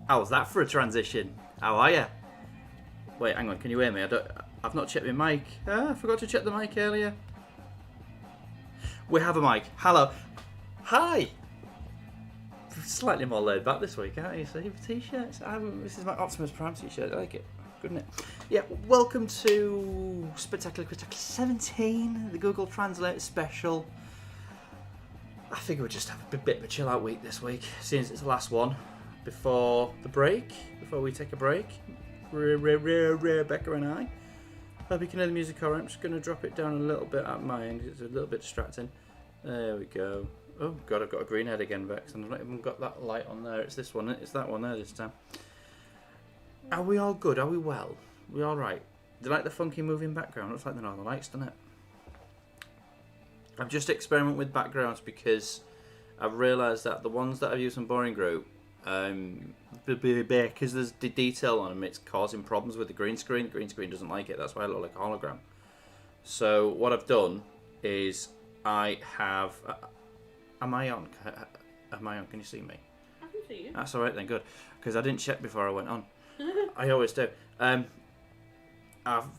How's that for a transition? How are you? Wait, hang on. Can you hear me? I've not checked my mic. I forgot to check the mic earlier. We have a mic. Hello. Hi. Slightly more laid back this week, aren't you? See, t-shirts. This is my Optimus Prime t-shirt. I like it. Good, isn't it? Yeah. Welcome to Quiztacular 17, the Google Translate special. I figure we'll just have a bit of a chill out week this week, since it's the last one before the break. Before we take a break, Rebecca and I. Hope you can hear the music alright. I'm just going to drop it down a little bit at my end. It's a little bit distracting. There we go. Oh god, I've got a green head again, Vex, and I've not even got that light on there. It's this one. It's that one there this time. Are we all good? Are we well? We all right? Do you like the funky moving background? Looks like the Northern Lights, doesn't it? I've just experimented with backgrounds because I've realised that the ones that I've used on Boring Group, because there's the detail on them, it's causing problems with the green screen. The green screen doesn't like it. That's why I look like a hologram. So what I've done is I have... Am I on? Can you see me? I can see you. That's alright then, good. Because I didn't check before I went on. I always do. I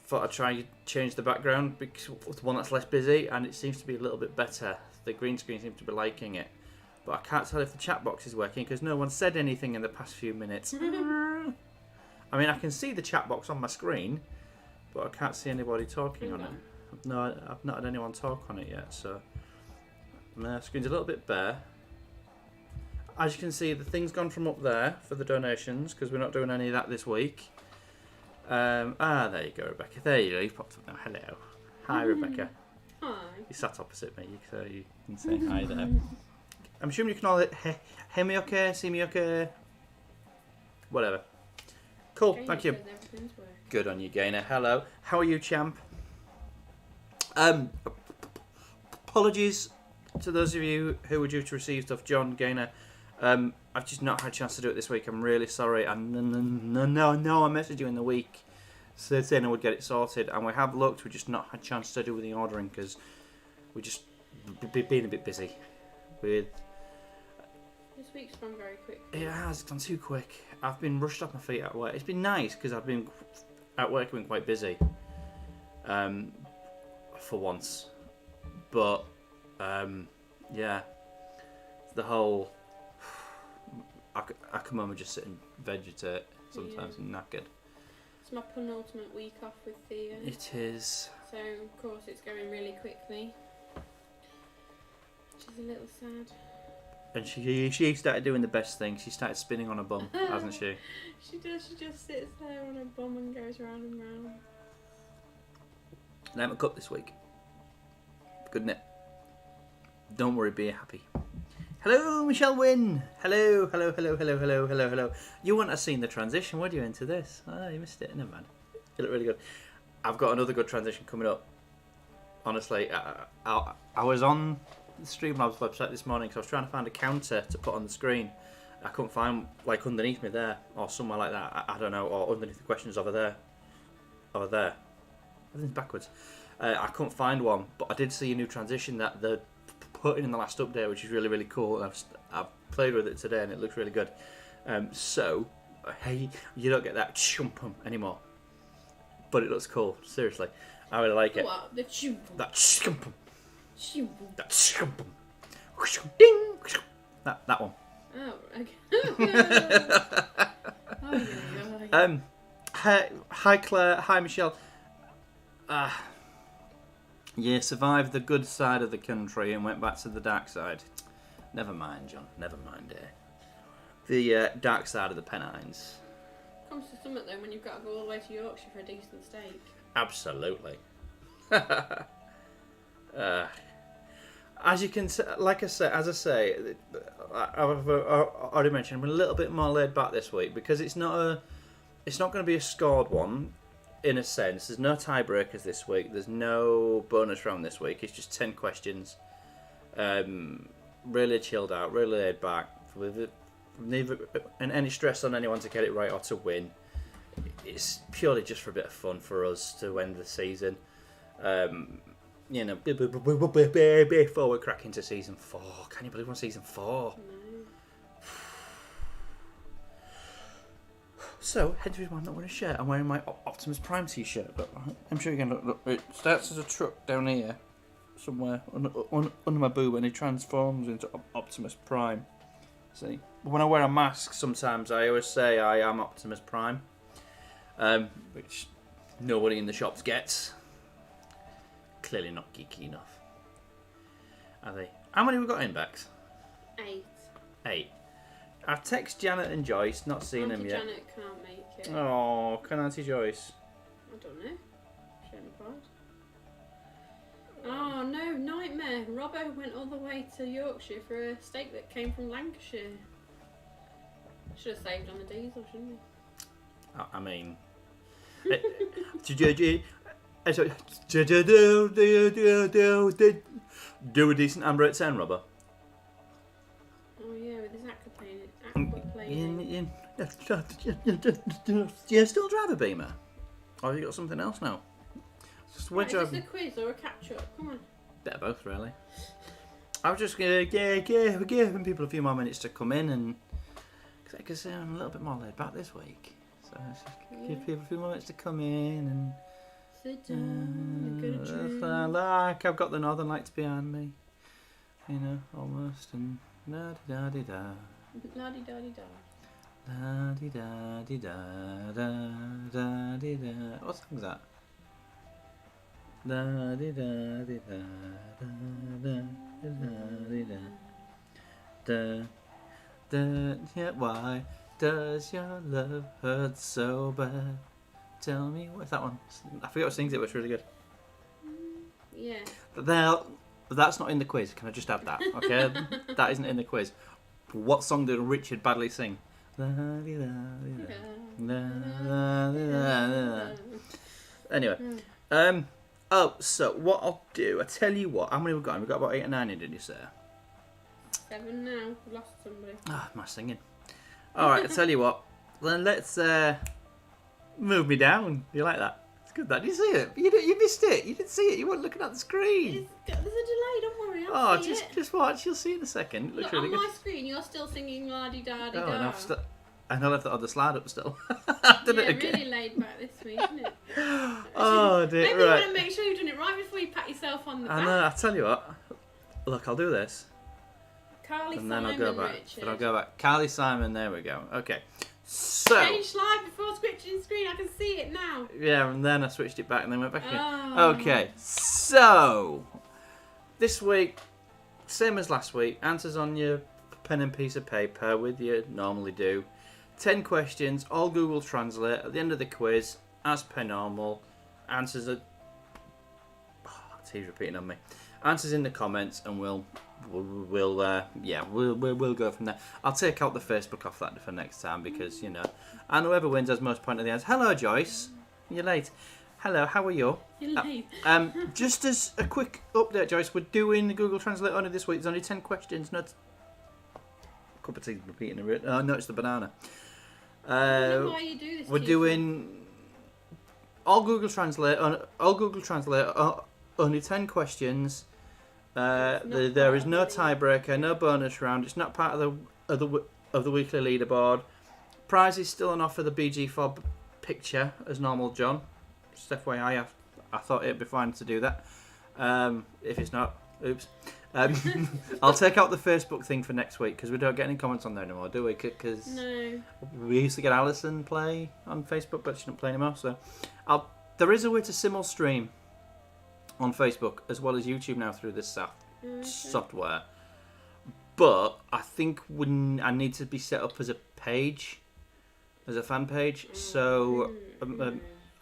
thought I'd try and change the background because the one that's less busy, and it seems to be a little bit better. The green screen seems to be liking it. But I can't tell if the chat box is working because no one said anything in the past few minutes. I mean, I can see the chat box on my screen, but I can't see anybody talking on it. No, I've not had anyone talk on it yet, so... My screen's a little bit bare. As you can see, the thing's gone from up there for the donations because we're not doing any of that this week. There you go, Rebecca. There you go. You've popped up now. Hello. Hi, Rebecca. Hi. You sat opposite me, so you can say hi there. I'm assuming you can all hear me okay, see me okay. Whatever. Cool. Gainer Thank you. says everything's working. Good on you, Gainer. Hello. How are you, champ? Apologies to those of you who were due to receive stuff. John, Gainer, I've just not had a chance to do it this week. I'm really sorry. I messaged you in the week saying I would get it sorted, and we have looked. We just not had a chance to do the ordering because we just been a bit busy with. This week's gone very quick. It has gone too quick. I've been rushed off my feet at work. It's been nice because I've been at work. I've been quite busy, for once, but. Yeah, the whole I come home and just sit and vegetate sometimes and knackered. It's my penultimate week off with Thea. It is. So of course it's going really quickly. Which is a little sad. And she started doing the best thing. She started spinning on her bum, hasn't she? She does. She just sits there on her bum and goes round and round. Name a cup this week. Good night. Don't worry, be happy. Hello, Michelle Wynn. Hello. You wouldn't have seen the transition, would you, into this? Oh, you missed it. Never mind. You look really good. I've got another good transition coming up. Honestly, I was on the Streamlabs website this morning because I was trying to find a counter to put on the screen. I couldn't find, like, underneath me there, or somewhere like that. I don't know, or underneath the questions over there. Everything's backwards. I couldn't find one, but I did see a new transition that the put in the last update, which is really, really cool. And I've played with it today and it looks really good. So, hey, you don't get that chumpum anymore. But it looks cool, seriously. I really like it. What? The chumpum. That chumpum. Chumpum. That chumpum. Ding! That one. Oh, okay. Hi Claire, hi Michelle. You survived the good side of the country and went back to the dark side. Never mind, John. Never mind, dear. The dark side of the Pennines. Comes to something though when you've got to go all the way to Yorkshire for a decent steak. Absolutely. As you can, like I say, I've already mentioned, I'm a little bit more laid back this week because it's not going to be a scored one. In a sense, there's no tiebreakers this week. There's no bonus round this week. It's just 10 questions. Really chilled out, really laid back, with neither any stress on anyone to get it right or to win. It's purely just for a bit of fun for us to end the season. You know, before we crack into season 4. Can you believe we're on season 4? No. So, hence the reason why I'm not wearing a shirt. I'm wearing my Optimus Prime t-shirt, but I'm sure you can look. It starts as a truck down here, somewhere under my boob, and it transforms into Optimus Prime. See? But when I wear a mask, sometimes I always say I am Optimus Prime, which nobody in the shops gets. Clearly not geeky enough. Are they? How many have we got in, Bex? 8. 8. I've texted Janet and Joyce, not seen them yet. Janet can't make it. Oh, can Auntie Joyce? I don't know. She only cried. Oh no, nightmare. Robbo went all the way to Yorkshire for a steak that came from Lancashire. Should have saved on the diesel, shouldn't he? I mean... do a decent Amber at 10, Robbo. Oh yeah, with his aqua playing. Do you still drive a Beamer? Or have you got something else now? Just Right, is this a quiz or a catch-up? Come on. Bit of both, really. I was just giving people a few more minutes to come in, and because I'm a little bit more laid back this week, so I just give people a few more minutes to come in and. Sit down, get a drink. Like I've got the Northern Lights behind me, you know, almost, and la di da di da. La di da di da. La di da di da da da di da. What song's that? Da di da di da da da da di da da da. Yeah, why does your love hurt so bad? Tell me, what's that one? I forgot who sings it, but it's really good. Yeah. But that's not in the quiz. Can I just add that? Okay, that isn't in the quiz. What song did Richard Badley sing? Anyway, oh, so what I'll do? I tell you what. How many we got? We got about 8 or 9 in, did you say? 7 now. We lost somebody. Ah, my singing. All right, I tell you what. Then let's move me down. You like that? It's good. That did you see it? You missed it. You didn't see it. You weren't looking at the screen. There's a delay. Don't worry. Oh, just watch. You'll see in a second. It looks Look, really on good. my screen, you're still singing la di da di Oh, da. and I left the other slide up still. I did it again. Really laid back this week, isn't it? Oh dear. Maybe you Right. want to make sure you've done it right before you pat yourself on the back. I know. I tell you what. Look, I'll do this, Carly and Simon, then I'll go back. Richard. Then I'll go back. Carly Simon. There we go. Okay. So. Change slide before switching screen. I can see it now. Yeah, and then I switched it back and then went back Oh. in. Okay. So. This week, same as last week. Answers on your pen and piece of paper with you normally do. 10 questions, all Google Translate. At the end of the quiz, as per normal, answers are. Oh, he's repeating on me. Answers in the comments, and we'll go from there. I'll take out the Facebook off that for next time because and whoever wins has most point at the end. Hello, Joyce. You're late. Hello, how are you? You're late. Just as a quick update, Joyce, we're doing the Google Translate only this week. There's only 10 questions. Not. Cup of tea repeating it. Oh no, it's the banana. I don't know why you do this. We're doing all Google Translate. Only 10 questions. There is no tiebreaker, no bonus round. It's not part of the weekly leaderboard. Prize is still on offer. The BG Fob picture as normal, John. Just FYI, I thought it'd be fine to do that. If it's not, oops. I'll take out the Facebook thing for next week because we don't get any comments on there anymore, do we? Because No. we used to get Alison play on Facebook, but she doesn't play anymore. So, there is a way to simul stream on Facebook as well as YouTube now through this software. But I think I need to be set up as a page, as a fan page. So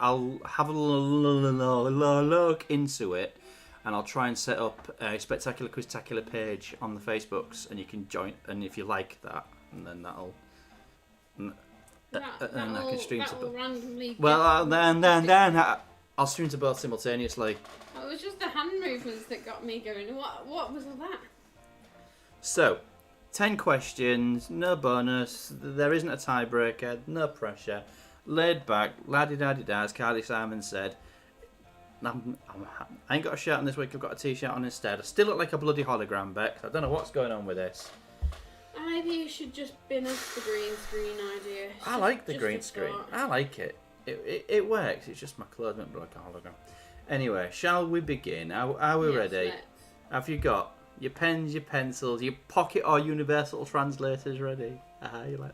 I'll have a look into it. And I'll try and set up a Spectacular Quiztacular page on the Facebooks, and you can join. And if you like that, and then that'll I can stream to both. Randomly. Well, then I'll stream to both simultaneously. It was just the hand movements that got me going. What was all that? So, 10 questions, no bonus. There isn't a tiebreaker, no pressure. Laid back, la-di-da-di-da, as Carly Simon said. I ain't got a shirt on this week, I've got a t-shirt on instead. I still look like a bloody hologram, Beck. I don't know what's going on with this. I Maybe you should just bin us the green screen idea. I like the Just green a screen. thought. I like it. It works. It's just my clothes went like a hologram. Anyway, shall we begin? Are we Yes, ready? let's. Have you got your pens, your pencils, your pocket or universal translators ready? You like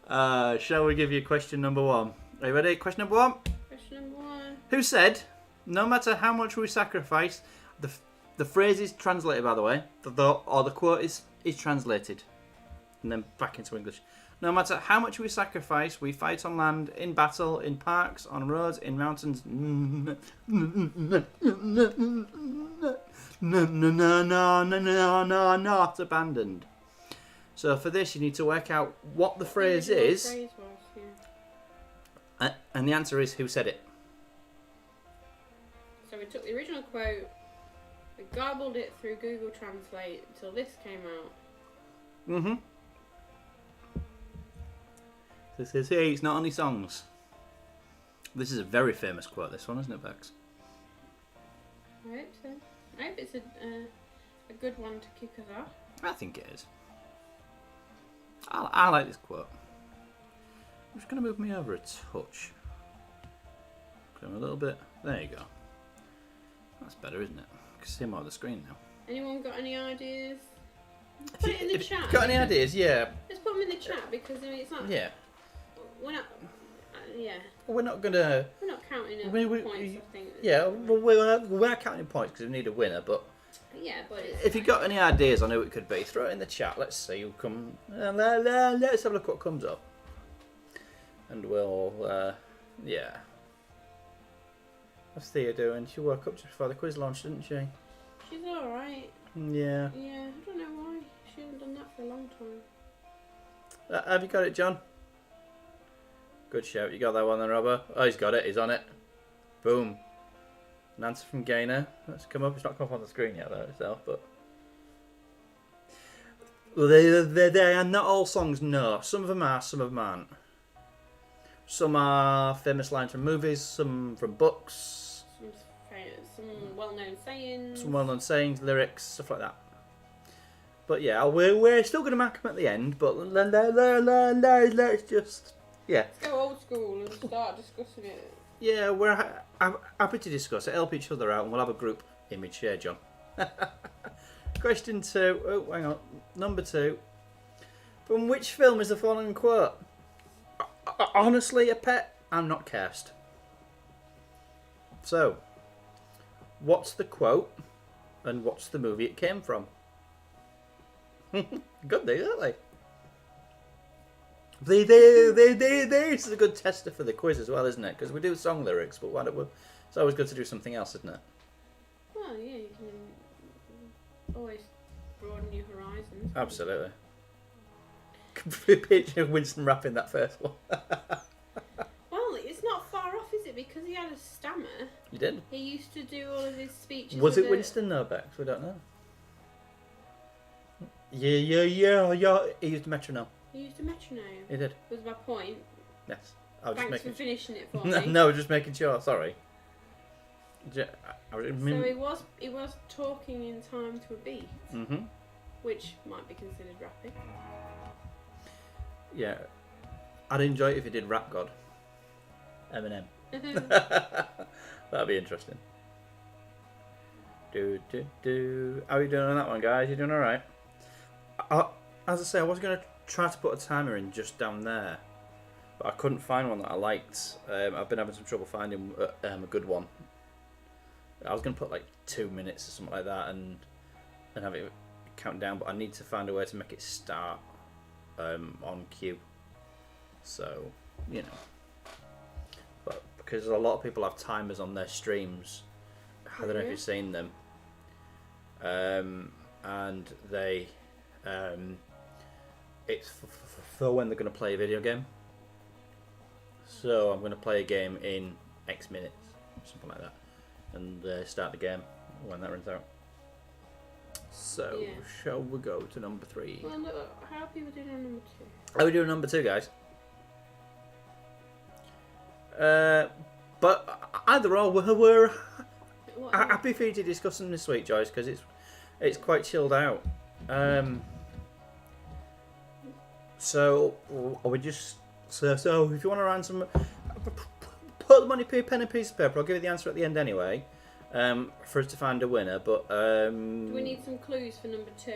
that? Shall we give you question number 1? Are you ready? Question number 1. Question number 1. Who said, no matter how much we sacrifice, the phrase is translated, by the way, the quote is translated, and then back into English. No matter how much we sacrifice, we fight on land, in battle, in parks, on roads, in mountains. Not abandoned. So for this, you need to work out what the phrase is, Phrase was, yeah. and the answer is who said it. So we took the original quote, we garbled it through Google Translate until this came out. Mm-hmm. This is hey, it's not only songs. This is a very famous quote, this one, isn't it, Bex? I hope so. I hope it's a good one to kick us off. I think it is. I like this quote. I'm just going to move me over a touch. Come a little bit. There you go. That's better, isn't it? I can see more of the screen now. Anyone got any ideas? Put it in the If chat. you've got any ideas? Yeah. Let's put them in the chat because I mean it's not. Yeah. We're not. Yeah. We're not going to... We're not counting up points. I think. Yeah, well, we're counting points because we need a winner, but... Yeah, but it's If you've got any ideas on who it could be, throw it in the chat. Let's see who come. Let's have a look what comes up, and we'll. Yeah. What's Thea doing? She woke up just before the quiz launched, didn't she? She's all right. Yeah. Yeah, I don't know why she hasn't done that for a long time. Have you got it, John? Good shout. You got that one then, Robert? Oh, he's got it. He's on it. Boom. An answer from Gaynor. That's come up. It's not come up on the screen yet, though, itself, but... Well, they are not all songs, no. Some of them are, some of them aren't. Some are famous lines from movies, some from books. Some well-known sayings. Some well-known sayings, lyrics, stuff like that. But yeah, we're still going to mark them at the end, but let's just... Yeah. Let's go old school and start discussing it. Yeah, we're happy to discuss it, help each other out, and we'll have a group image share, John. Question 2. Oh, hang on. Number 2. From which film is the following quote? Honestly, a pet, I'm not cursed. So, what's the quote, and what's the movie it came from? Good, aren't they? This is a good tester for the quiz as well, isn't it? Because we do song lyrics, but it's always good to do something else, isn't it? Well, yeah, you can always broaden your horizons. Absolutely. Picture Winston rapping that first one. Well, it's not far off, is it? Because he had a stammer. You did? He used to do all of his speeches. Was with it Winston? No, Bex. We don't know. Yeah. He used a metronome. He used a metronome. He did. Was my point. Yes. I was Thanks just for making. finishing it for No, me. no, just making sure. Sorry. So he was talking in time to a beat, which might be considered rapping. Yeah. I'd enjoy it if he did Rap God. Eminem. That'd be interesting. How are you doing on that one, guys? You doing alright? As I say, I was going to try to put a timer in just down there, but I couldn't find one that I liked. I've been having some trouble finding a good one. I was going to put like 2 minutes or something like that and have it count down, but I need to find a way to make it start on cue. So, you know. But because a lot of people have timers on their streams, I don't know if you've seen them, and they, it's for when they're going to play a video game. So I'm going to play a game in X minutes, something like that, and start the game when that runs out. So, shall we go to number 3? Well, look, how are people doing on number 2? Are we doing number 2, guys? But either or, we're happy for you to discuss them this week, Joyce, because it's quite chilled out. So, are we just... So if you want to round some... Put the money, pen and piece of paper. I'll give you the answer at the end anyway. For us to find a winner, but... Do we need some clues for number 2?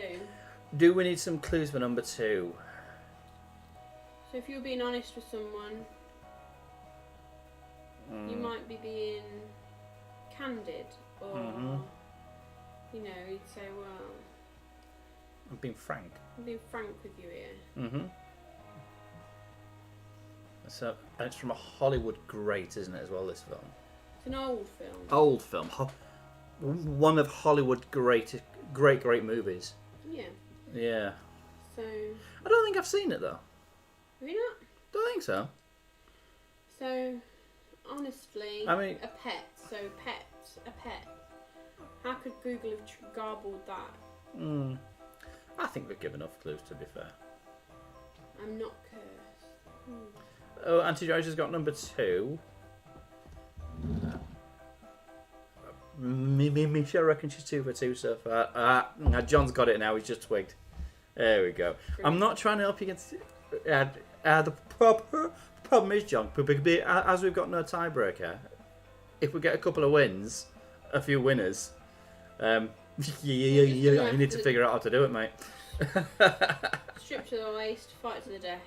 Do we need some clues for number 2? So if you were being honest with someone, you might be being candid, or you know, you'd say, "Well, I'm being frank." I'm being frank with you here. So it's from a Hollywood great, isn't it? As well, this film. It's an old film. Old film. One of Hollywood's great movies. Yeah. Yeah. So. I don't think I've seen it though. Have you not? Don't think so. So, honestly, I mean, a pet. So, a pet. How could Google have garbled that? I think we've given enough clues, to be fair. I'm not cursed. Oh, Auntie Joyce has got number 2. Michelle reckons she's 2 for 2 so far. John's got it now. He's just twigged. There we go. Great. I'm not trying to help you get... the problem is, John, as we've got no tiebreaker, if we get a couple of wins, a few winners, you need to figure out how to do it, mate. Strip to the waist, fight to the death.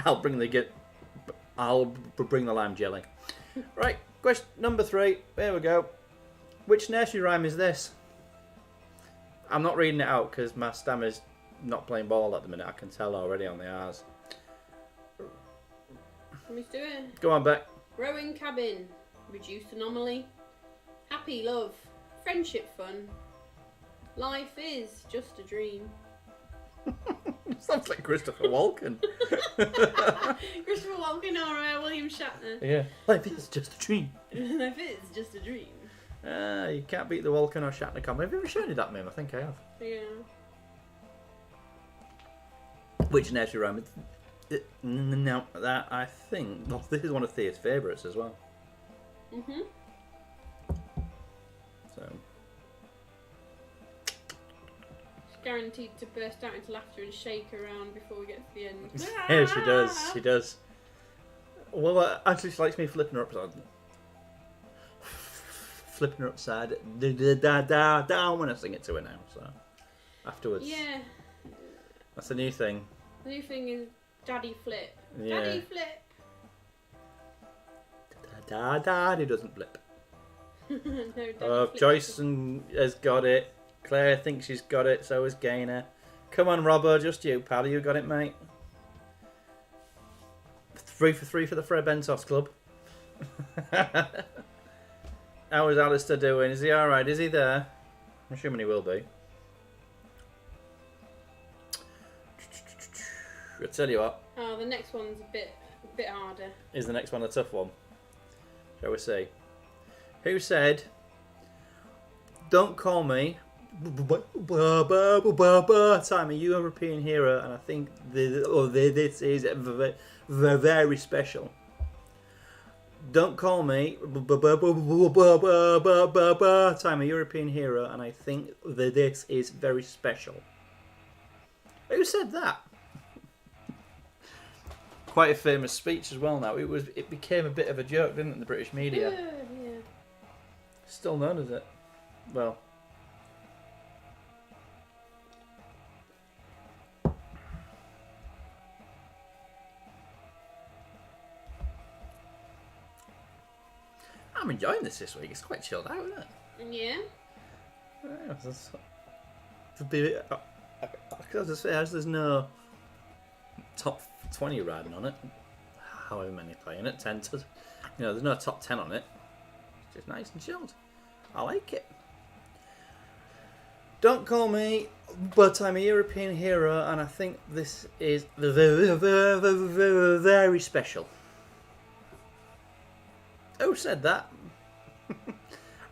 I'll bring the lime jelly. Right, question number 3. There we go. Which nursery rhyme is this? I'm not reading it out because my stammer's not playing ball at the minute. I can tell already on the R's. Let me do it. Go on, Beck. Rowing cabin, reduced anomaly, happy love, friendship fun, life is just a dream. Sounds like Christopher Walken. Christopher Walken or William Shatner. Yeah. Life is just a dream. Life is just a dream. You can't beat the Walken or Shatner comedy. Have you ever shown you that meme? I think I have. Yeah. Which nursery rhyme? No, that I think. Well, this is one of Thea's favourites as well. So. Guaranteed to burst out into laughter and shake around before we get to the end. Yeah, she does. She does. Well, actually, she likes me flipping her upside. Flipping her upside down when I sing it to her now. So afterwards. Yeah. That's a new thing. The new thing is Daddy Flip. Yeah. Daddy Flip. Daddy doesn't flip. No, Daddy Flip. Joyce has got it. Claire thinks she's got it, so has Gaynor. Come on, Robbo, just you, pal. You got it, mate. 3 for 3 for the Fred Bentos Club. How is Alistair doing? Is he alright? Is he there? I'm assuming he will be. I'll tell you what. Oh, the next one's a bit harder. Is the next one a tough one? Shall we see? Who said, "Don't call me I'm a European hero, and I think this is very special. Don't call me I'm a European hero, and I think this is very special." Who said that? Quite a famous speech as well now. It became a bit of a joke, didn't it, in the British media? Yeah. Still known as it. Well. I'm enjoying this week. It's quite chilled out, isn't it? Yeah. There's no top 20 riding on it. However many playing it, 10 to, there's no top 10 on it. It's just nice and chilled. I like it. Don't call me, but I'm a European hero, and I think this is very special. Who said that?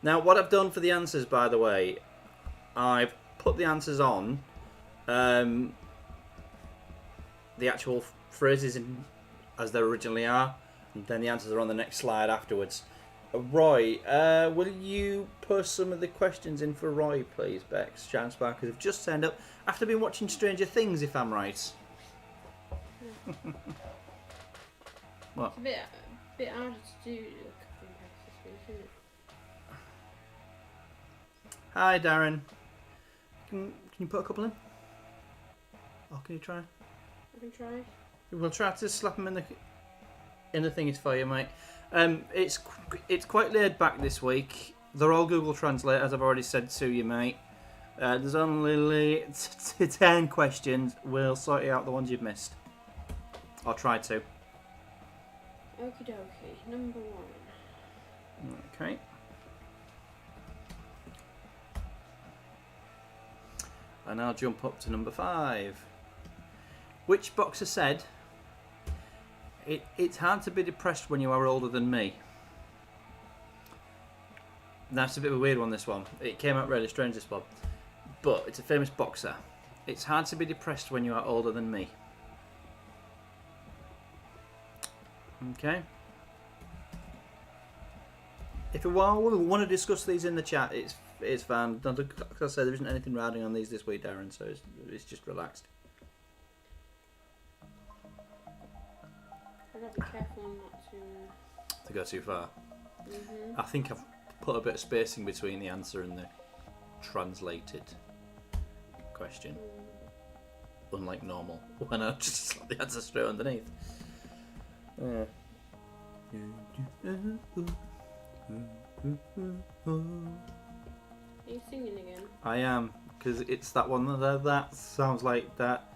Now, what I've done for the answers, by the way, I've put the answers on the actual phrases as they originally are, and then the answers are on the next slide afterwards. Roy, will you post some of the questions in for Roy, please, Bex? Chance Sparkers have just turned up after being watching Stranger Things, if I'm right. What? It's a bit harder to do a copy and paste this week, isn't it? Hi, Darren. Can you put a couple in? Or can you try? I can try. We'll try to slap them in the thingies for you, mate. It's quite laid back this week. They're all Google Translate, as I've already said to you, mate. There's only 10 questions. We'll sort you out the ones you've missed. I'll try to. Okie dokie. Number 1. Okay. And I'll jump up to number 5. Which boxer said, it's hard to be depressed when you are older than me? That's a bit of a weird one, this one. It came out really strange, this one. But it's a famous boxer. It's hard to be depressed when you are older than me. Okay. If you want to discuss these in the chat, it's fine. Like I said, there isn't anything riding on these this week, Darren, so it's just relaxed. I've got to be careful not To go too far. Mm-hmm. I think I've put a bit of spacing between the answer and the translated question. Unlike normal, when I just slap the answer straight underneath. Are you singing again? I am, because it's that one that sounds like that.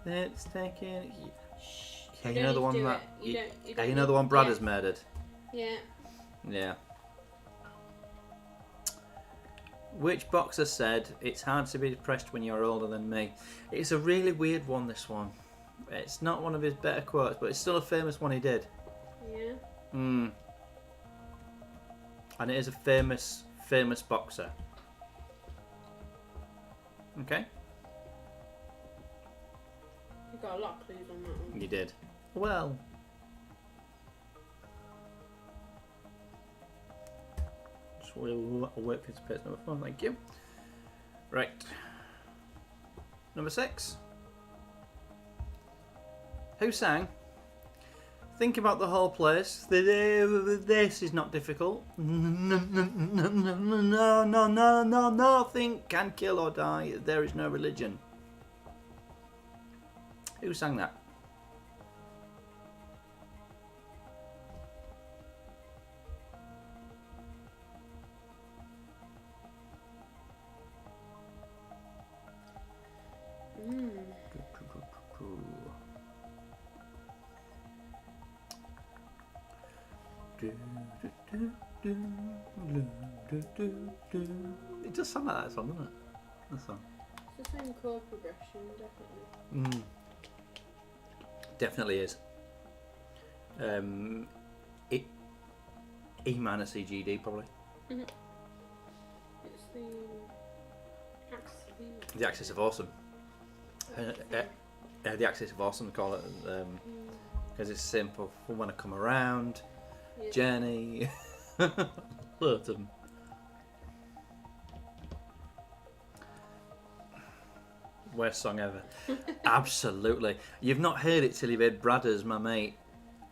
It's taking. Shh. Yeah, you know the one that. You Yeah, you know the one Brad has murdered. Yeah. Yeah. Which boxer said, it's hard to be depressed when you're older than me? It's a really weird one, this one. It's not one of his better quotes, but it's still a famous one he did. Yeah. And it is a famous boxer. Okay? You got a lot of clues on that one. You did. Well. Just we'll wait for you to page number 4, thank you. Right. Number 6. Who sang? Think about the whole place. This is not difficult. No, nothing can kill or die. There is no religion. Who sang that? It does sound like that song, doesn't it? That song. It's the same chord progression, definitely. Definitely is. E minor C G D probably. Mm-hmm. It's the axis of evil. The Axis of Awesome. The Axis of Awesome, they call it, because it's simple. For when I come around, Yeah. Journey, loads of them. Worst song ever. Absolutely. You've not heard it till you've heard Bradders, my mate.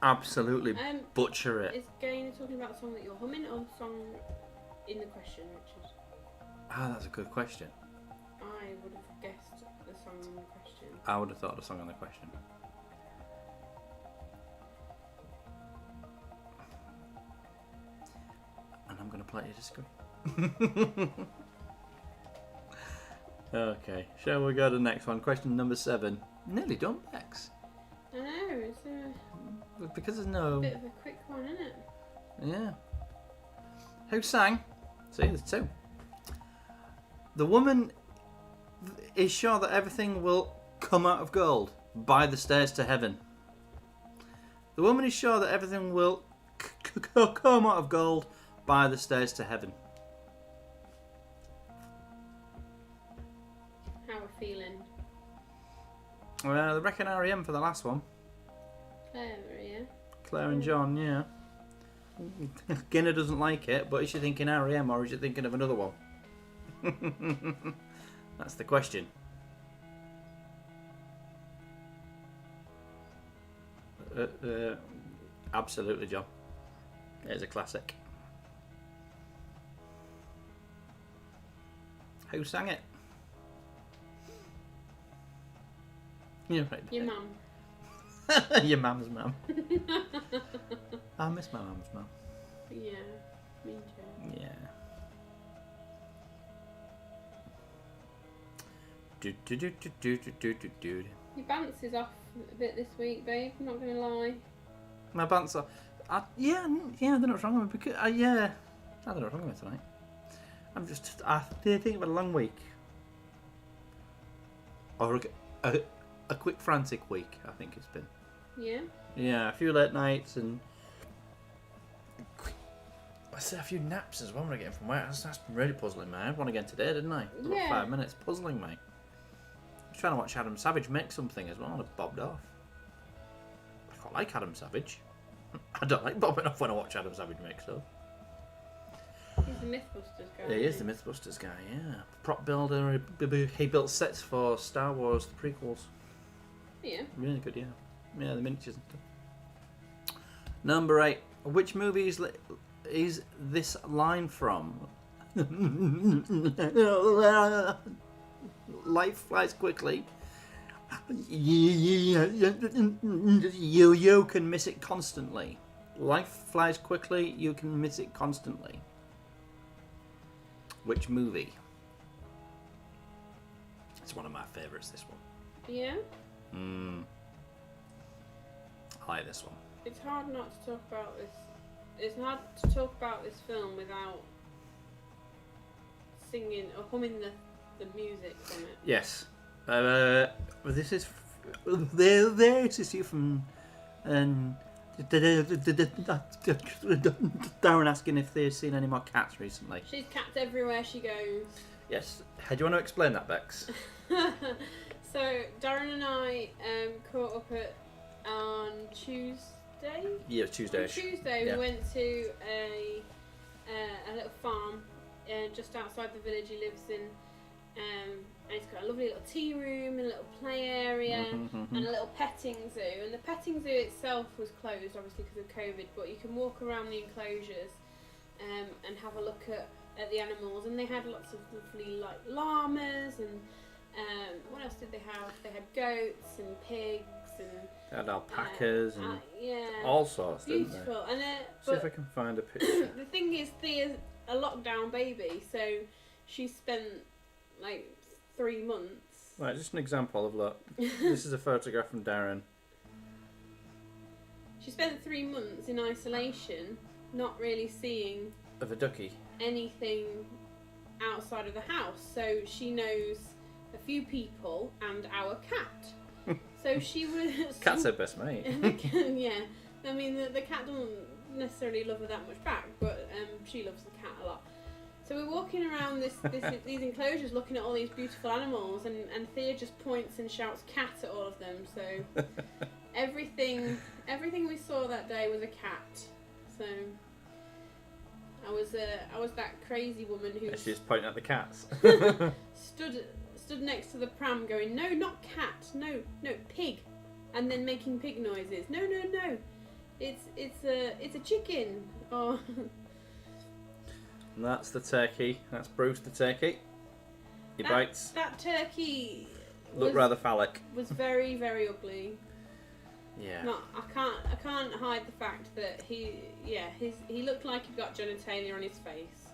Absolutely butcher it. Is Gaynor talking about the song that you're humming or the song in the question, Richard? Ah, that's a good question. I would have guessed the song in the question. I would have thought of the song on the question. And I'm going to politely disagree. Okay, shall we go to the next one? Question number 7. Nearly done, Bex. I know, it's Because there's no... bit of a quick one, isn't it? Yeah. Who sang? See, there's 2. The woman is sure that everything will come out of gold by the stairs to heaven. The woman is sure that everything will come out of gold by the stairs to heaven. How we're feeling. Well, I reckon R.E.M. for the last one. Claire, yeah? Claire and John, yeah. Ginner doesn't like it, but is she thinking R.E.M. or is she thinking of another one? That's the question. Absolutely, John. It is a classic. Who sang it? You're right. Your mum. Your mum's mum. I miss my mum's mum. Yeah, me too. Yeah. Do. Your bounce is off a bit this week, babe. I'm not gonna lie. My pants are. Yeah, I don't know what's wrong with me. Because, yeah, I don't know what's wrong with me tonight. I think of a long week. Or a quick, frantic week, I think it's been. Yeah? Yeah, a few late nights and. I said a few naps as well when I get in from work. That's been really puzzling, man. I had one again today, didn't I? About Yeah. 5 minutes. Puzzling, mate. I was trying to watch Adam Savage make something as well and I bobbed off. I quite like Adam Savage. I don't like bobbing off when I watch Adam Savage make stuff. He's the Mythbusters guy. Yeah, he is the Mythbusters guy, yeah. Prop builder. He built sets for Star Wars, the prequels. Yeah. Really good, yeah. Yeah, the miniatures and stuff. Number 8. Which movie is this line from? Life flies quickly. You can miss it constantly. Life flies quickly, you can miss it constantly. Which movie? It's one of my favourites, this one. Yeah? I like this one. It's hard not to talk about this. It's hard to talk about this film without singing or humming the music from it. Yes. This is there to see from Darren asking if they've seen any more cats recently. She's cats everywhere she goes. Yes. How do you want to explain that, Bex? So Darren and I caught up on Tuesday. Yeah, Tuesday. On Tuesday Yeah. we went to a little farm just outside the village he lives in, and it's got a lovely little tea room and a little play area and a little petting zoo. And the petting zoo itself was closed, obviously because of COVID, but you can walk around the enclosures and have a look at the animals. And they had lots of lovely like llamas and what else did they have? They had goats and pigs and They had alpacas and yeah, all sorts, didn't they? beautiful. And See if I can find a picture. the thing is, Thea's a lockdown baby, so she spent like 3 months. Right, just an example of look. This is a photograph from Darren. She spent 3 months in isolation, not really seeing Of a ducky. anything outside of the house. So she knows a few people and our cat. So she was. Cat's her best mate. Yeah, I mean the cat doesn't necessarily love her that much back, but she loves the cat a lot. So we're walking around these enclosures, looking at all these beautiful animals, and Thea just points and shouts "cat" at all of them. So everything we saw that day was a cat. So I was that crazy woman who She's pointing at the cats. stood next to the pram going, no, not cat, no, pig, and then making pig noises. No, it's a chicken. Oh. And that's the turkey. That's Bruce the turkey. He bites. That turkey Look rather phallic. was very, very ugly. Yeah. No, I can't hide the fact that he looked like he got genitalia on his face,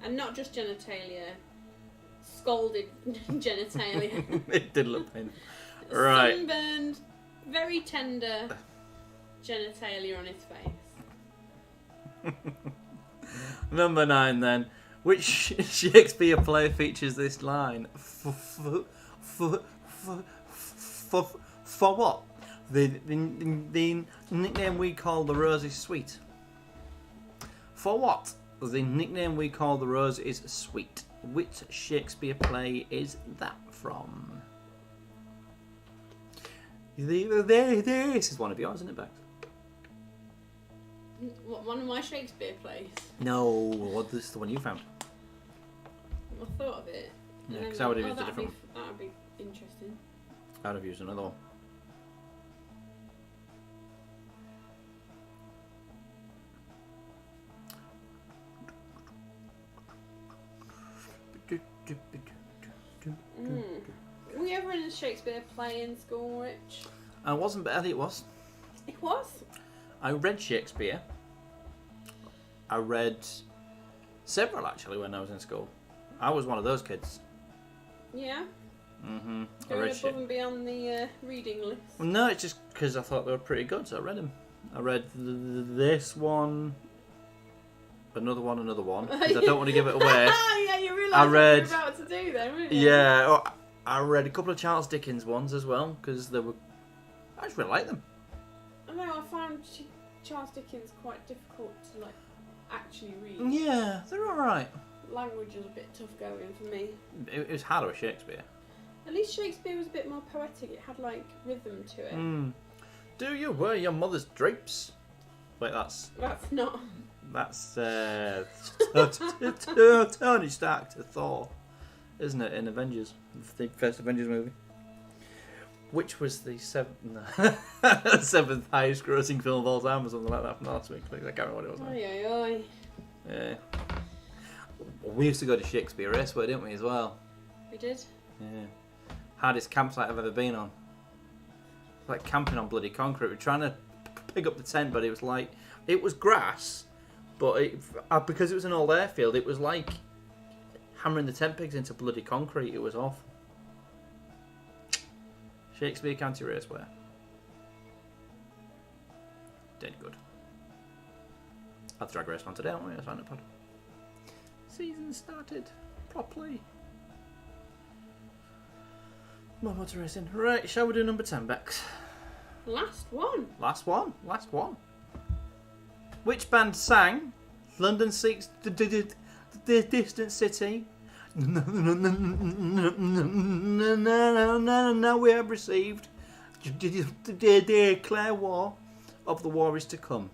and not just genitalia. Scalded genitalia. It did look painful. Right. Sunburned, very tender genitalia on his face. Number 9 then. Which Shakespeare play features this line? For what? The nickname we call the rose is sweet. For what? The nickname we call the rose is sweet. Which Shakespeare play is that from? This is one of yours, isn't it, Bex? What, one of my Shakespeare plays? No, this is the one you found. I thought of it. Yeah, and 'cause then I would have went, used a different one. That'd be interesting. I'd have used another one. Were you ever in a Shakespeare play in school, Rich? I wasn't, but Elliot was. It was? I read Shakespeare. I read several, actually, when I was in school. I was one of those kids. Yeah? Mm-hmm. Going above and beyond the reading list? No, it's just because I thought they were pretty good, so I read them. I read this one, another one, because I don't want to give it away. Yeah, you realised what you were about to do then, weren't you? Yeah, I read a couple of Charles Dickens ones as well, because they were... I just really like them. I know, I found Charles Dickens quite difficult to, like, actually read. Yeah, they're alright. Language was a bit tough going for me. It was harder with Shakespeare. At least Shakespeare was a bit more poetic. It had, like, rhythm to it. Do you wear your mother's drapes? Wait, that's not... That's Tony Stark to Thor, isn't it, in Avengers, the first Avengers movie? Which was the seventh highest grossing film of all time or something like that from last week. I can't remember what it was. Oi, oi, oi. Yeah. We used to go to Shakespeare Raceway, didn't we, as well? We did? Yeah. Hardest campsite I've ever been on. Like camping on bloody concrete. We're trying to pick up the tent, but it was like... It was grass, but because it was an old airfield, it was like hammering the tent pegs into bloody concrete. It was awful. Shakespeare County Raceway. Dead good. I'll drag race on today, aren't we? That's on the pod. Season started properly. More motor racing. Right, shall we do number 10, Bex? Last one. Last one. Which band sang London Seeks the Distant City? Now we have received declare war of the war is to come.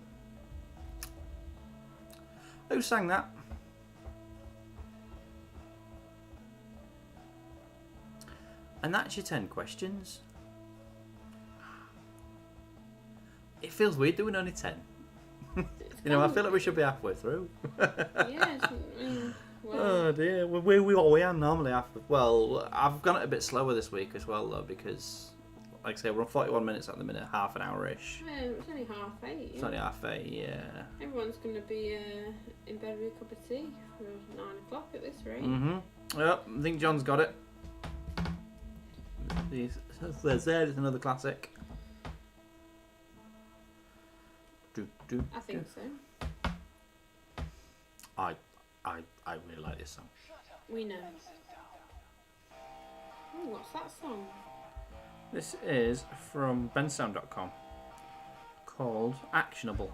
Who sang that? And that's your 10 questions. It feels weird doing only 10. You know, I feel like we should be halfway through. Yeah. Well. Oh dear, we are normally halfway. Well, I've gone it a bit slower this week as well though, because, like I say, we're on 41 minutes at the minute, half an hour-ish. It's only 7:30. It's only 7:30, yeah. Everyone's going to be in bed with a cup of tea for 9 o'clock at this rate. Well, I think John's got it. There's another classic. I think so. I really like this song. We know. Oh, what's that song? This is from bensound.com called Actionable.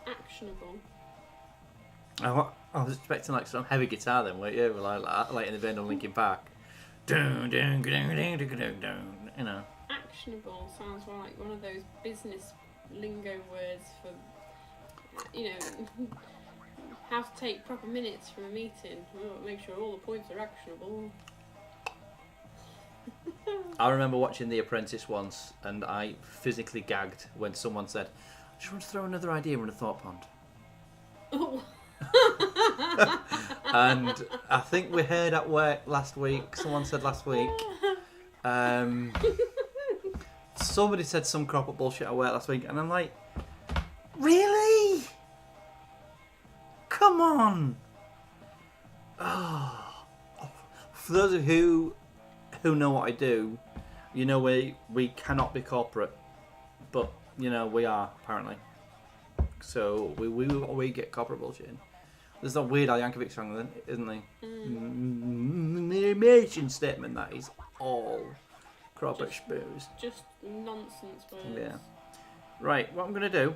Actionable. I was expecting like some heavy guitar then, weren't you? Like in the vein of Linkin Park. You know. Actionable sounds like one of those business lingo words for, you know, how to take proper minutes from a meeting. Make sure all the points are actionable. I remember watching The Apprentice once and I physically gagged when someone said, I just want to throw another idea in a thought pond. Oh. And I think we heard at work last week, someone said last week, somebody said some crop up bullshit at work last week, and I'm like, really? Come on. Oh. For those of you who know what I do, you know we cannot be corporate, but you know we are apparently. So we get corporate bullshit in. There's that weird Al Yankovic song, then, isn't there? Mission statement that is all corporate spooze. Just nonsense words. Yeah. Right. What I'm gonna do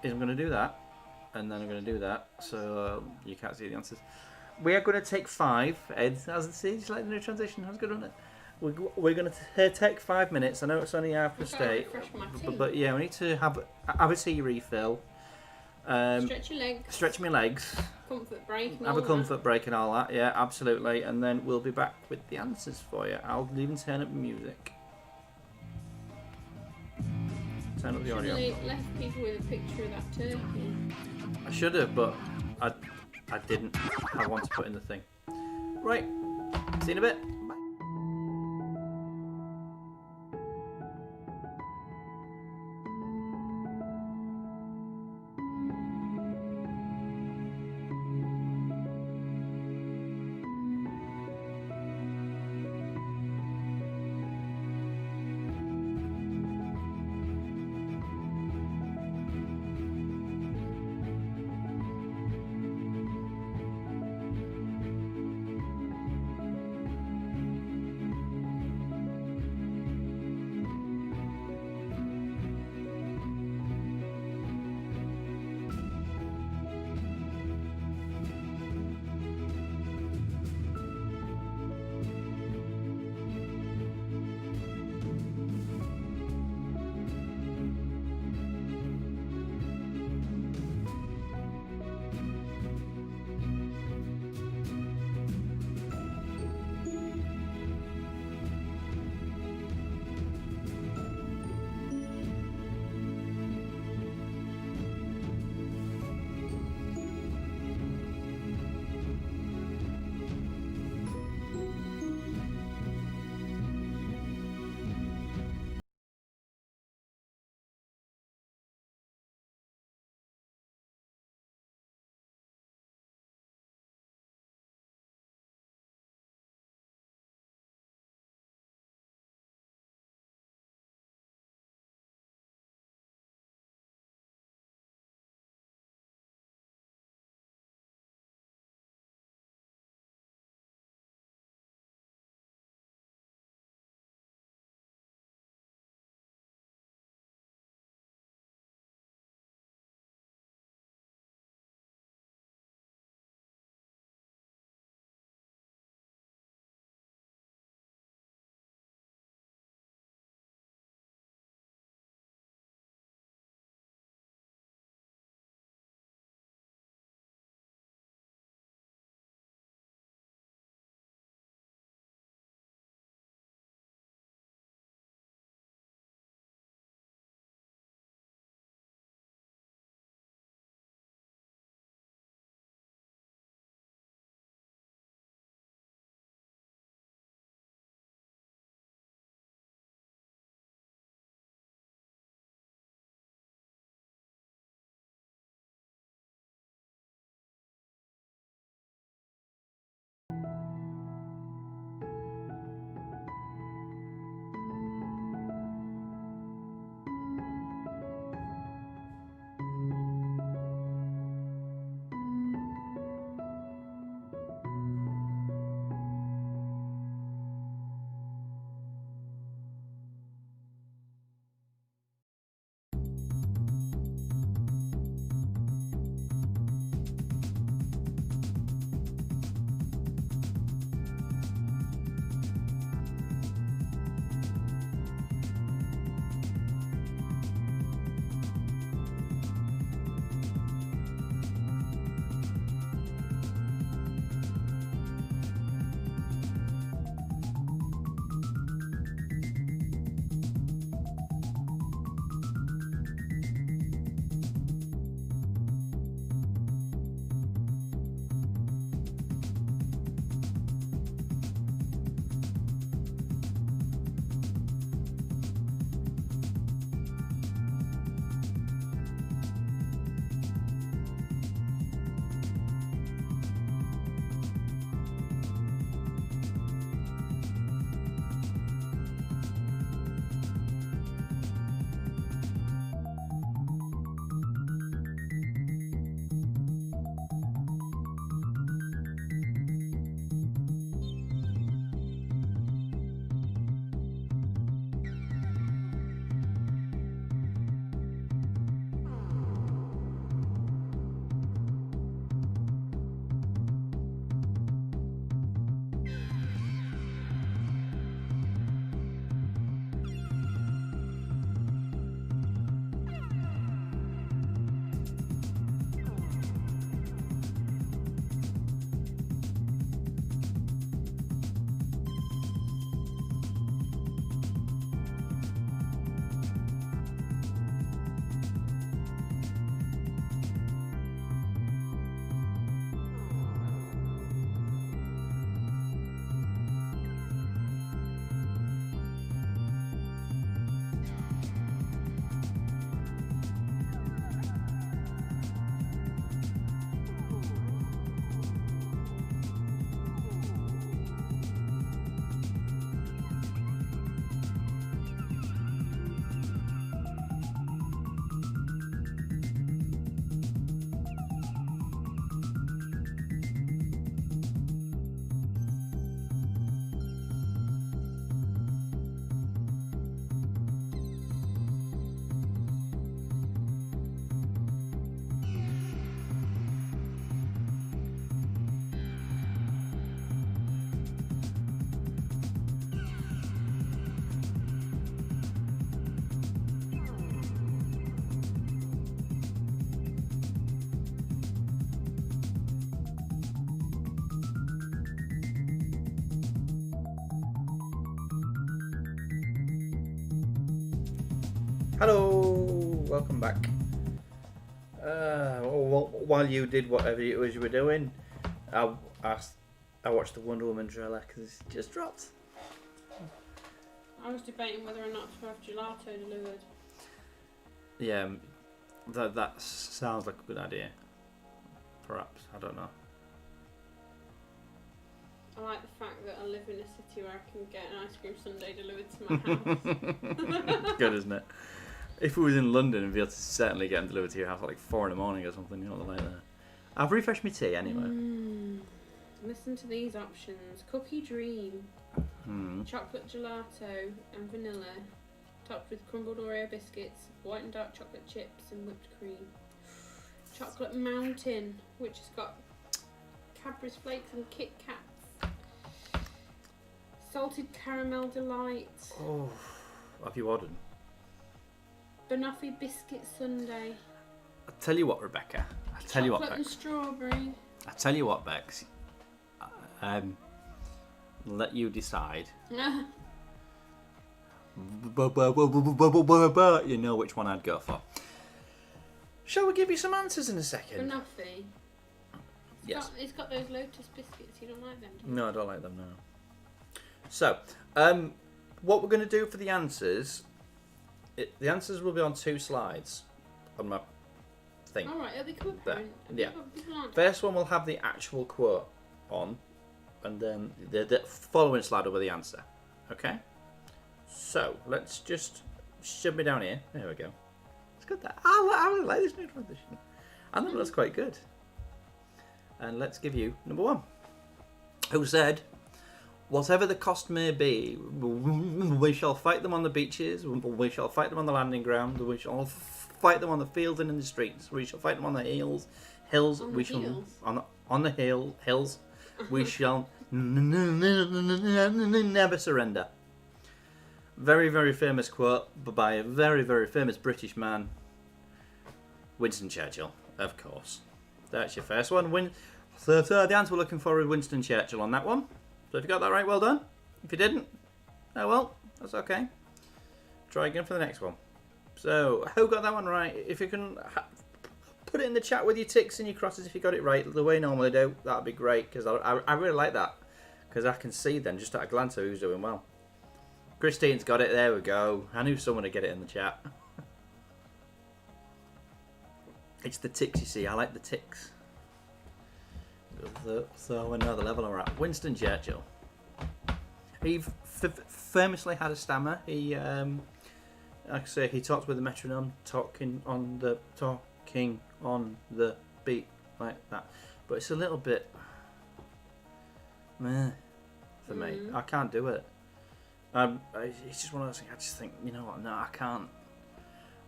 is I'm gonna do that, and then I'm gonna do that, so you can't see the answers. We are gonna take 5. Ed, as it says, like the new transition. How's good on it? We're going to take 5 minutes. I know it's only half past 8, but yeah, we need to have a tea refill. Stretch your legs. Stretch my legs. Comfort break. Have a comfort break and all that. Yeah, absolutely. And then we'll be back with the answers for you. I'll even turn up the music. Turn up the audio. Should have left people with a picture of that turkey. I should have, but I didn't have one to put in the thing. Right, see you in a bit. Bye. Hello, welcome back. While you did whatever it was you were doing, I watched the Wonder Woman trailer because it just dropped. I was debating whether or not to have gelato delivered. Yeah, that sounds like a good idea. Perhaps, I don't know. I like the fact that I live in a city where I can get an ice cream sundae delivered to my house. Good, isn't it? If we was in London, we'd be able to certainly get them delivered to your house at like 4 in the morning or something, you know, like that. I've refreshed my tea anyway. Listen to these options. Cookie Dream, chocolate gelato and vanilla, topped with crumbled Oreo biscuits, white and dark chocolate chips and whipped cream. Chocolate Mountain, which has got Cadbury's flakes and Kit Kats. Salted Caramel Delight. Oh, have you ordered? Banoffee Biscuit Sundae. I'll tell you what, Rebecca. I'll tell you what, Chocolate and Bex. strawberry. I'll tell you what, Bex. Let you decide. You know which one I'd go for. Shall we give you some answers in a second? Banoffee. Yes. It's got those Lotus biscuits. You don't like them, do you? No, I don't like them, no. So, what we're going to do for the answers... the answers will be on 2 slides on my thing. Alright, it'll become There. apparent. Yeah. People aren't. First one will have the actual quote on, and then the following slide will be the answer. Okay? So, let's just shove me down here. There we go. It's good. I really like this new transition. I think that's quite good. And let's give you number 1. Who said, whatever the cost may be, we shall fight them on the beaches, we shall fight them on the landing ground, we shall fight them on the fields and in the streets, we shall fight them on the hills, On we the shall hills? on the hills, we shall never surrender. Very, very famous quote by a very, very famous British man, Winston Churchill, of course. That's your first one. So the answer we're looking for is Winston Churchill on that one. So if you got that right, well done. If you didn't, oh well, that's okay. Try again for the next one. So, who got that one right? If you can put it in the chat with your ticks and your crosses if you got it right, the way you normally do, that'd be great, because I really like that. Because I can see then, just at a glance, who's doing well. Christine's got it, there we go. I knew someone would get it in the chat. It's the ticks, you see, I like the ticks. So another level we're at. Winston Churchill. He famously had a stammer. He, like I say, he talked with the metronome, talking on the beat like that. But it's a little bit meh for me. I can't do it. It's just one of those things. I just think, you know what? No, I can't.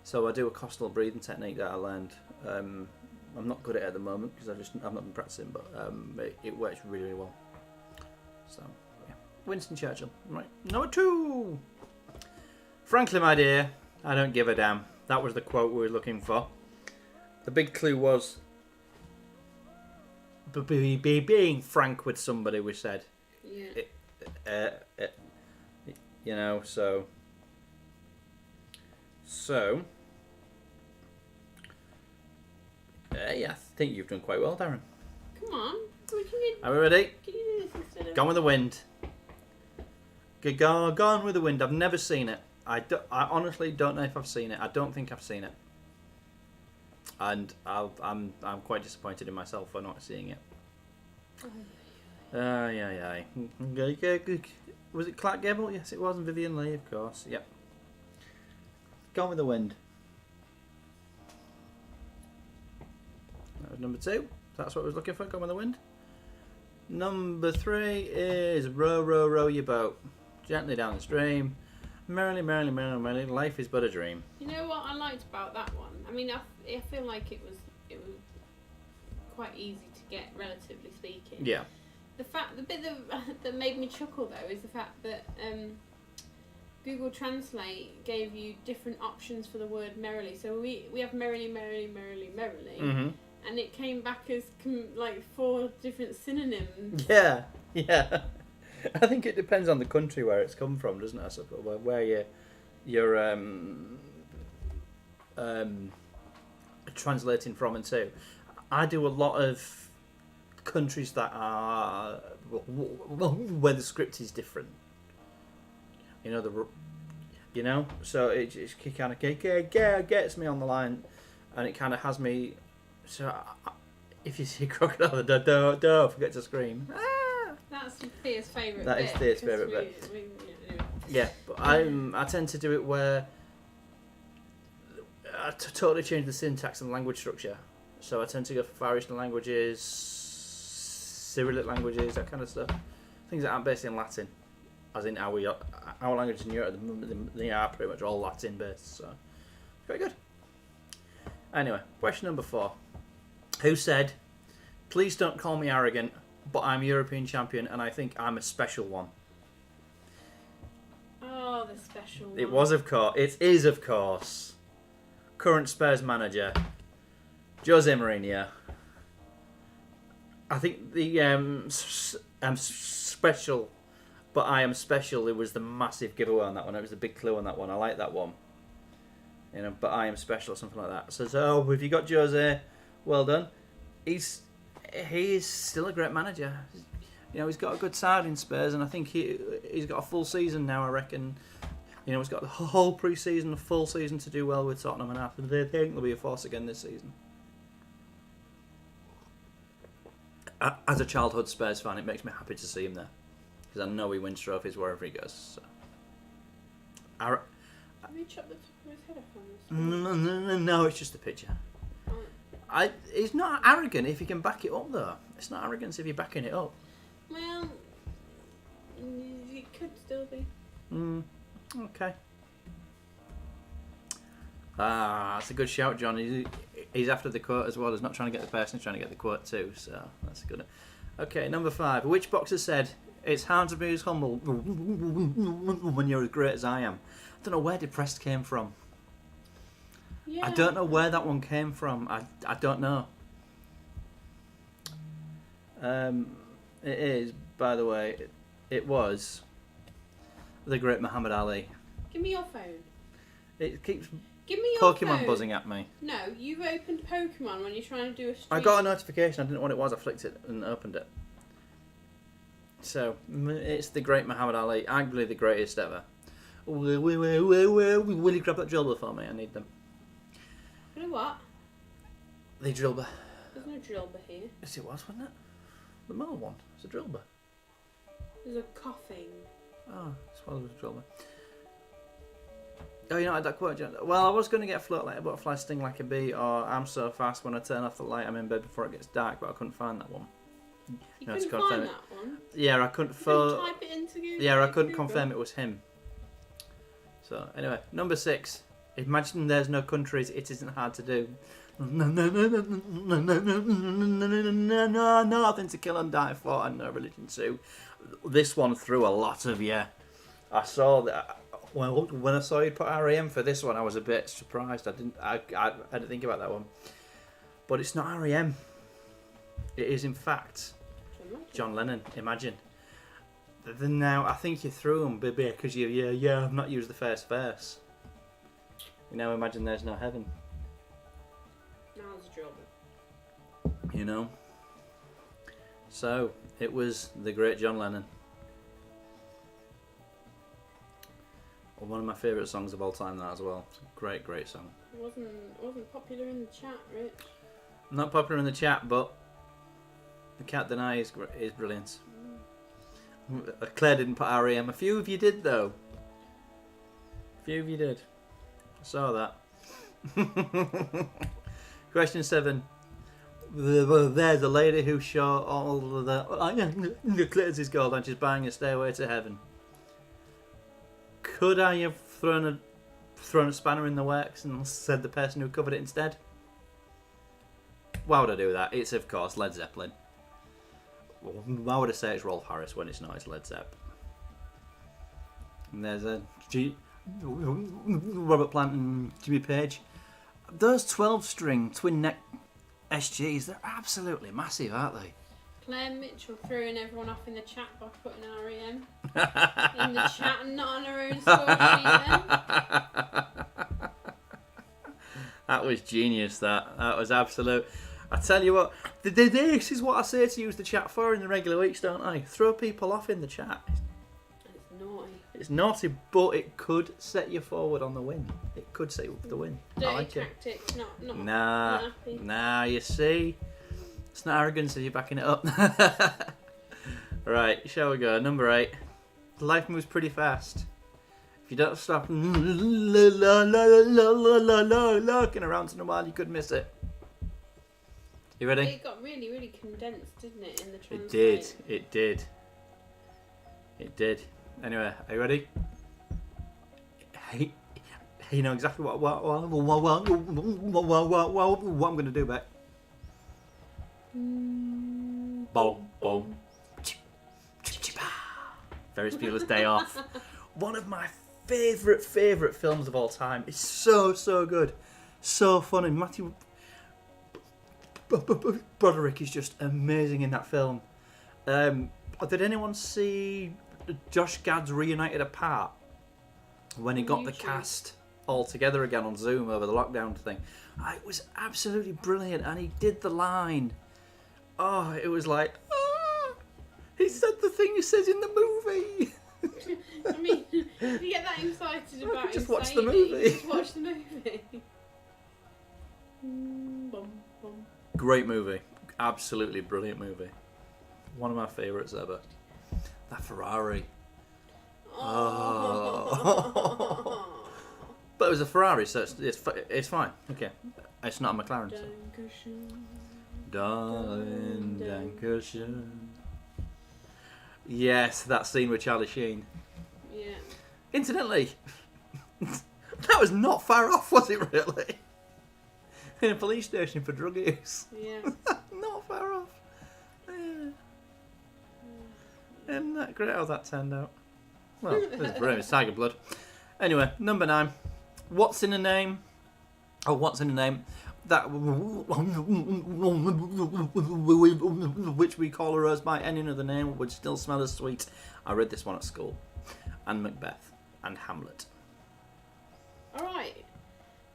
So I do a coastal breathing technique that I learned. I'm not good at it at the moment because I've not been practicing, but it works really, really well. So yeah, Winston Churchill. Right, number 2. Frankly, my dear, I don't give a damn. That was the quote we were looking for. The big clue was being frank with somebody. We said, Yeah. You know, so. Yeah, I think you've done quite well, Darren. Come on. Are we ready? Can you do this instead of... Gone with the Wind. Gone with the Wind. I've never seen it. I honestly don't know if I've seen it. I don't think I've seen it. And I'm quite disappointed in myself for not seeing it. Yeah. Was it Clark Gable? Yes, it was. And Vivian Leigh, of course. Yep. Gone with the Wind. That was number 2. That's what I was looking for. Gone with the Wind. Number 3 is Row, Row, Row Your Boat. Gently down the stream. Merrily, merrily, merrily, merrily. Life is but a dream. You know what I liked about that one? I mean, I feel like it was quite easy to get, relatively speaking. Yeah. The bit that made me chuckle though is the fact that Google Translate gave you different options for the word merrily. So we have merrily, merrily, merrily, merrily, and it came back as like 4 different synonyms. Yeah. I think it depends on the country where it's come from, doesn't it? I suppose where your translating from and to. I do a lot of countries that are where the script is different. So it kind of gets me on the line, and it kind of has me. So if you see a crocodile, don't forget to scream. That's Thea's favourite bit. That is Thea's favourite bit. Yeah, but I tend to do it where I totally change the syntax and language structure. So I tend to go for Far Eastern languages, Cyrillic languages, that kind of stuff. Things that aren't based in Latin, as in our languages in Europe, they are pretty much all Latin based. So very good. Anyway, question number 4. Who said, "Please don't call me arrogant, but I'm European champion and I think I'm a special one"? Oh, the special one. It is of course, current Spurs manager, Jose Mourinho. I think the I'm special, but I am special. It was the massive giveaway on that one. It was the big clue on that one. I like that one. But I am special, something like that. So if you got Jose, well done. He is still a great manager. He's got a good side in Spurs, and I think he's got a full season now. I reckon. He's got the whole pre-season, a full season to do well with Tottenham, and after they think they'll be a force again this season. As a childhood Spurs fan, it makes me happy to see him there, because I know he wins trophies wherever he goes. So. Have you chopped the top of his head off on this? No, it's just a picture. He's not arrogant if you can back it up, though. It's not arrogance if you're backing it up. Well, it could still be. Okay. That's a good shout, John. He's after the quote as well. He's not trying to get the person, he's trying to get the quote too. So that's good. Okay, number 5. Which boxer said, "It's hard to be as humble when you're as great as I am"? I don't know where depressed came from. Yeah. I don't know where that one came from. I don't know. It is, by the way, it was the great Muhammad Ali. Give me your phone. It keeps Give me your Pokemon phone. buzzing at me. No, you've opened Pokemon when you're trying to do a stream. I got a notification. I didn't know what it was. I flicked it and opened it. So it's the great Muhammad Ali, arguably the greatest ever. Will you grab that drill bit for me? I need them. You know what? The drill bit. There's no drill bit here. Yes, it was, wasn't it? The middle one. It's a drill bit. There's a coughing. Oh, it's well, it was a drill bit. Oh, you know that quote, John? Well, I was going to get float like a butterfly, sting like a bee, or I'm so fast when I turn off the light, I'm in bed before it gets dark, but I couldn't find that one. You couldn't find that one? Yeah, I couldn't. Type it into Google. Yeah, I couldn't confirm it was him. So anyway, number 6. Imagine there's no countries. It isn't hard to do. Nothing to kill and die for, and no religion too. This one threw a lot of you. I saw that. Well, when I saw you put REM for this one, I was a bit surprised. I didn't think about that one. But it's not REM. It is, in fact, John Lennon. Imagine. Then now, I think you threw them, baby, because I've not used the first verse. Imagine there's no heaven. Now it's a drill. So, it was the great John Lennon. One of my favourite songs of all time, that as well. It's a great, great song. It wasn't popular in the chat, Rich. Not popular in the chat, but I can't deny his brilliance. Claire didn't put REM. A few of you did, though. A few of you did. I saw that. Question 7. There's a lady who shot all of the glitters is gold and she's buying a stairway to heaven. Could I have thrown a spanner in the works and said the person who covered it instead? Why would I do that? It's, of course, Led Zeppelin. Why would I say it's Rolf Harris when it's not? It's Led Zepp. And there's Robert Plant and Jimmy Page. Those 12-string twin neck SGs, they're absolutely massive, aren't they? Claire Mitchell throwing everyone off in the chat by putting REM in the chat and not on her own score sheet then. That was genius. That was absolute. I tell you what, this is what I say to use the chat for in the regular weeks, don't I? Throw people off in the chat. It's naughty. It's naughty, but it could set you forward on the win. It could set you up for the win. Dirty I like tactics, not Nah, happy. nah. You see, it's not arrogance if you're backing it up. Right, shall we go? Number 8. Life moves pretty fast. If you don't stop looking around in a while, you could miss it. You ready? It got really, really condensed, didn't it, in the translate? It did. It did. It did. Anyway, are you ready? Hey, you know exactly what I'm going to do, Beck. Boom, boom. Ferris Bueller's Day Off. One of my favourite films of all time. It's so good. So funny. Matthew Broderick is just amazing in that film. Did anyone see Josh Gad's Reunited Apart? When he got the cast all together again on Zoom over the lockdown thing. It was absolutely brilliant. And he did the line. Oh, it was like... He said the thing he says in the movie. I mean, if you get that excited about just him watch saying the movie. it, just watch the movie. Bum, bum. Great movie. Absolutely brilliant movie. One of my favourites ever. That Ferrari. Oh. But it was a Ferrari, so it's fine. Okay. It's not a McLaren. So. Darling, Dankeschön. Yes, that scene with Charlie Sheen. Yeah. Incidentally, that was not far off, was it really? In a police station for drug use. Yeah. Not far off. Yeah. Isn't that great how that turned out? Well, it was brilliant. It's Tiger Blood. Anyway, number 9. What's in a name? Oh, what's in a name? That which we call a rose by any other name would still smell as sweet. I read this one at school. And Macbeth and Hamlet. Alright.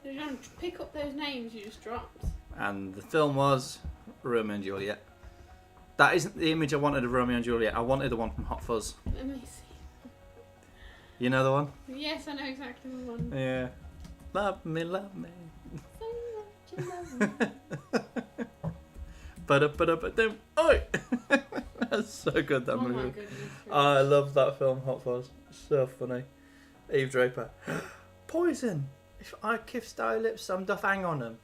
You're going to pick up those names you just dropped. And the film was Romeo and Juliet. That isn't the image I wanted of Romeo and Juliet. I wanted the one from Hot Fuzz. Let me see. You know the one? Yes, I know exactly the one. Yeah. Love me, love me. Ba-da-ba-da-ba-dum. Oi! That's so good, that movie. My goodness. I love that film, Hot Fuzz. So funny. Eve Draper. Poison. If I kiss thy lips, some doth hang on them.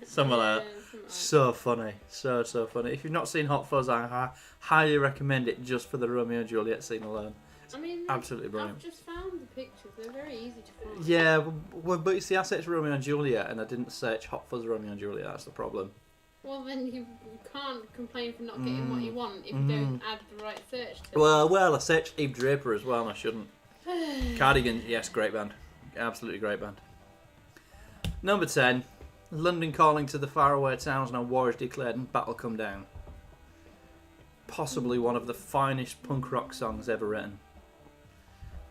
Something like that. So funny. So funny. If you've not seen Hot Fuzz, I highly recommend it just for the Romeo and Juliet scene alone. I mean, absolutely brilliant. I've just found the pictures. They're very easy to find. Yeah, but you see, I searched Romeo and Juliet and I didn't search Hot Fuzz Romeo and Juliet. That's the problem. Well, then you can't complain for not getting what you want if you don't add the right search to it. Well, I searched Eve Draper as well and I shouldn't. Cardigans, yes, great band. Absolutely great band. Number 10. London calling to the faraway towns, now war is declared and battle come down. Possibly one of the finest punk rock songs ever written.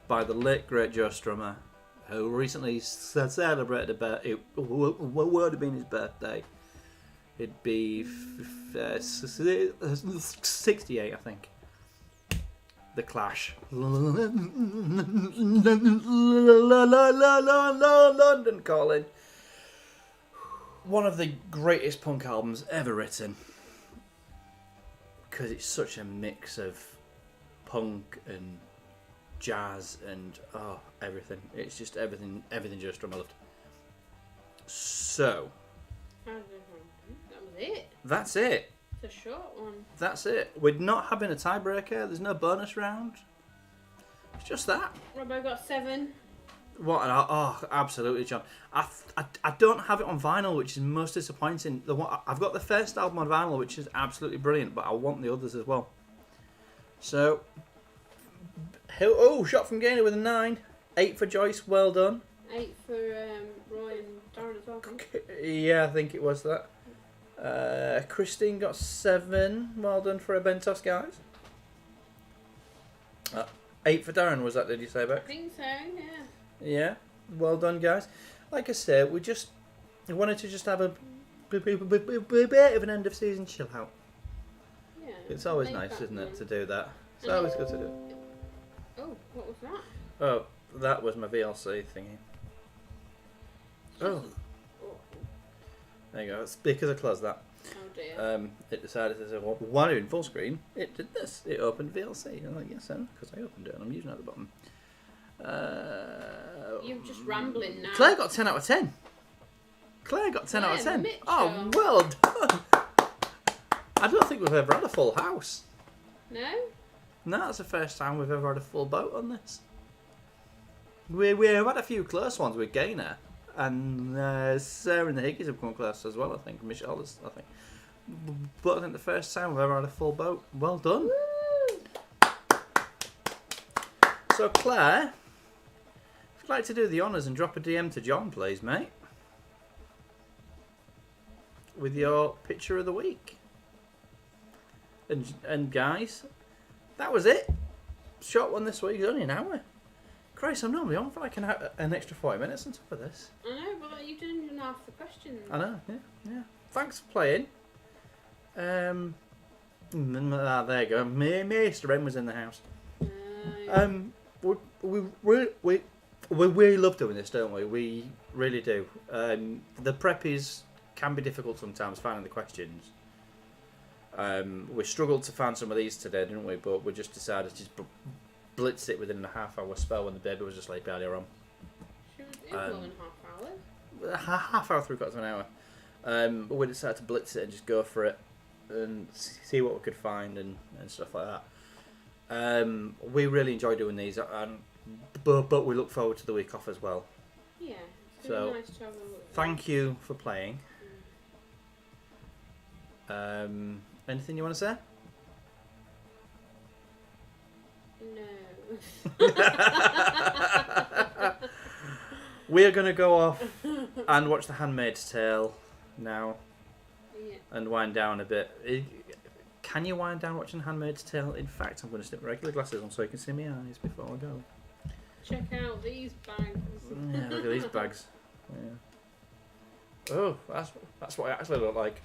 By the late great Joe Strummer, who recently celebrated it would have been his birthday. It'd be 68, I think. The Clash. London Calling. One of the greatest punk albums ever written. Because it's such a mix of punk and jazz and everything. It's just everything Joe Strummer loved. So That was it. that's it. It's a short one. That's it. We're not having a tiebreaker. There's no bonus round. It's just that. Robbo got 7. What? Absolutely, John. I don't have it on vinyl, which is most disappointing. I've got the first album on vinyl, which is absolutely brilliant, but I want the others as well. So, shot from Gaynor with a 9. 8 for Joyce. Well done. 8 for Roy and Darren as well. I think. Yeah, I think it was that. Christine got 7. Well done for a Bentos, guys. 8 for Darren, was that, did you say, Beck? I think so, yeah. Yeah, well done, guys. Like I said, I wanted to just have a bit of an end of season chill out. Yeah. It's always laid nice, back isn't it, one. to do that? It's And always good to do. Oh, what was that? Oh, that was my VLC thingy. Oh, Oh, there you go. It's because I closed that. dear. It decided to say, well, while you're in full screen, it did this. It opened VLC. I'm like, yes, I know, because I opened it and I'm using it at the bottom. You're just rambling now. Claire got 10 out of 10. Claire got 10 out of 10. Mitchell. Oh, well done. I don't think we've ever had a full house. No? No, that's the first time we've ever had a full boat on this. We've had a few close ones with Gaynor. And Sarah and the Higgies have come close as well, I think. Michelle is, I think. But I think the first time we've ever had a full boat. Well done. Woo! So, Claire, if you'd like to do the honours and drop a DM to John, please, mate. With your picture of the week. And guys, that was it. Short one this week. It's only an hour. Christ, I'm normally on for like an extra 40 minutes on top of this. I know, but you didn't even ask the questions. I know, yeah. Thanks for playing. There you go. Mr. M was in the house. We really love doing this, don't we? We really do. The preppies can be difficult sometimes finding the questions. We struggled to find some of these today, didn't we? But we just decided to just blitz it within a half-hour spell when the baby was asleep earlier on. She was in more than half hour. Half hour, 3/4 of an hour. But we decided to blitz it and just go for it and see what we could find and stuff like that. We really enjoy doing these, but we look forward to the week off as well. Yeah. It's So, nice to have a look. Thank you for playing. Anything you want to say? No. We're going to go off and watch The Handmaid's Tale now Yeah. and wind down a bit. Can you wind down watching Handmaid's Tale? In fact, I'm going to stick my regular glasses on so you can see my eyes before I go. Check out these bags. Yeah, look at these bags. Yeah. Oh, that's what I actually look like.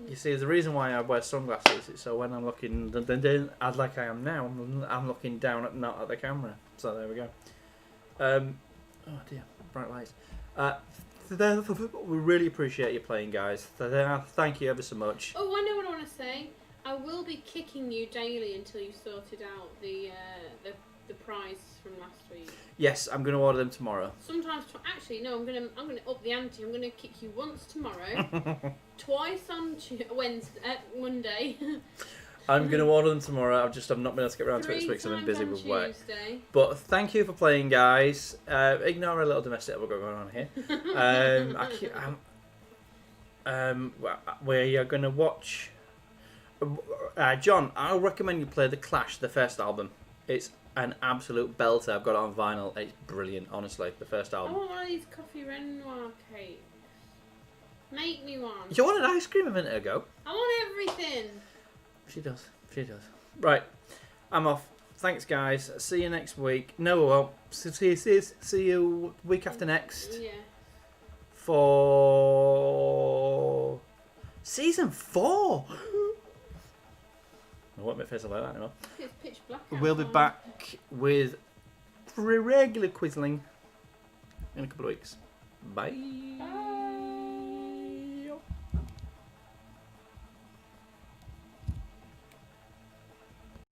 You see, the reason why I wear sunglasses is so when I'm looking like I am now, I'm looking down not at the camera. So there we go. Oh dear, bright lights. We really appreciate you playing, guys. Thank you ever so much. Oh, I know what I want to say. I will be kicking you daily until you sorted out the prize from last week. Yes, I'm going to order them tomorrow. Sometimes, actually, no. I'm gonna up the ante. I'm gonna kick you once tomorrow, twice on Monday. I'm going to order them tomorrow. I'm not been able to get around to it this week, so I've been busy with work. But thank you for playing, guys. Ignore a little domestic that we've got going on here. We are going to watch. John, I'll recommend you play The Clash, the first album. It's an absolute belter. I've got it on vinyl. It's brilliant, honestly. The first I album. want one of these coffee Renoir cakes. Make me one. You wanted ice cream a minute ago. I want everything. She does. Right, I'm off. Thanks, guys. See you next week. No, well, see you week after next Yeah. for season 4. I won't make faces like that anymore. It's pitch black. We'll be back with regular Quizling in a couple of weeks. Bye. Bye.